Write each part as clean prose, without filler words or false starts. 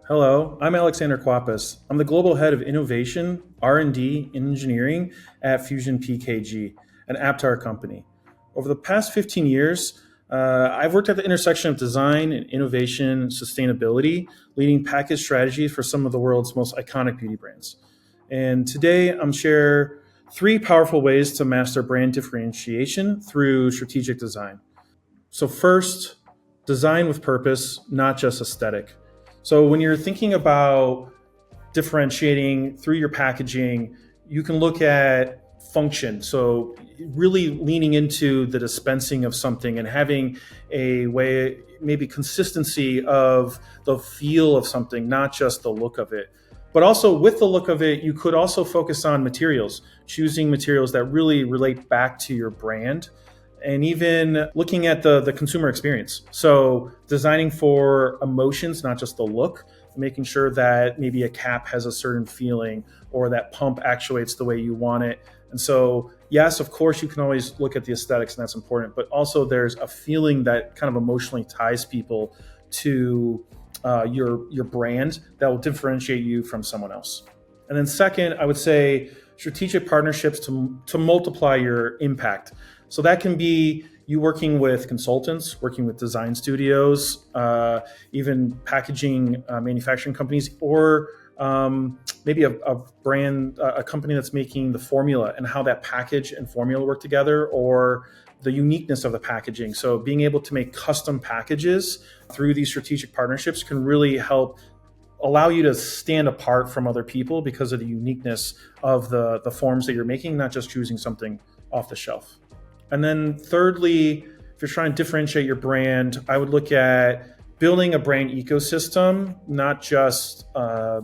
Hello, I'm Alexander Kwapis. I'm the Global Head of Innovation, R&D, and Engineering at Fusion PKG, an Aptar company. Over the past 15 years, I've worked at the intersection of design and innovation and sustainability, leading package strategies for some of the world's most iconic beauty brands. And today I'm share three powerful ways to master brand differentiation through strategic design. So first, design with purpose, not just aesthetic. So when you're thinking about differentiating through your packaging, you can look at function. So really leaning into the dispensing of something and having a way, maybe consistency of the feel of something, not just the look of it. But also with the look of it, you could also focus on materials, choosing materials that really relate back to your brand and even looking at the consumer experience. So designing for emotions, not just the look, making sure that maybe a cap has a certain feeling or that pump actuates the way you want it. And so, yes, of course, you can always look at the aesthetics and that's important, but also there's a feeling that kind of emotionally ties people to your brand that will differentiate you from someone else. And then second, I would say strategic partnerships to multiply your impact. So that can be you working with consultants, working with design studios, even packaging manufacturing companies, or maybe a brand, a company that's making the formula and how that package and formula work together, or the uniqueness of the packaging. So being able to make custom packages through these strategic partnerships can really help allow you to stand apart from other people because of the uniqueness of the forms that you're making, not just choosing something off the shelf. And then thirdly, if you're trying to differentiate your brand, I would look at building a brand ecosystem, not just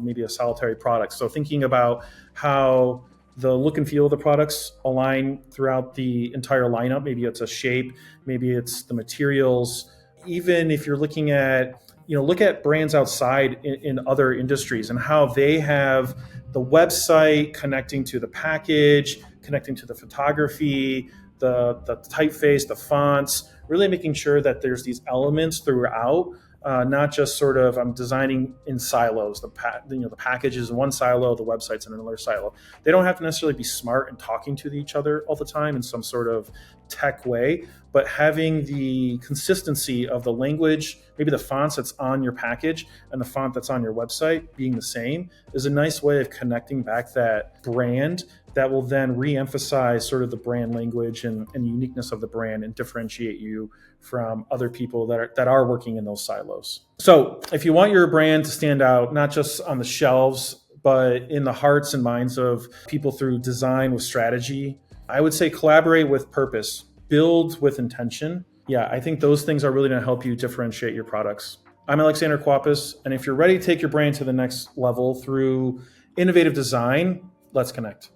maybe a solitary product. So thinking about how the look and feel of the products align throughout the entire lineup. Maybe it's a shape, maybe it's the materials. Even if you're looking at, look at brands outside in other industries and how they have the website connecting to the package, connecting to the photography, the typeface, the fonts, really making sure that there's these elements throughout, not just sort of I'm designing in silos. The package is in one silo, the website's in another silo. They don't have to necessarily be smart and talking to each other all the time in some sort of tech way, but having the consistency of the language, maybe the fonts that's on your package and the font that's on your website being the same is a nice way of connecting back that brand that will then re-emphasize sort of the brand language and uniqueness of the brand and differentiate you from other people that are working in those silos. So if you want your brand to stand out, not just on the shelves, but in the hearts and minds of people through design with strategy, I would say collaborate with purpose, build with intention. Yeah, I think those things are really going to help you differentiate your products. I'm Alexander Kwapis, and if you're ready to take your brand to the next level through innovative design, let's connect.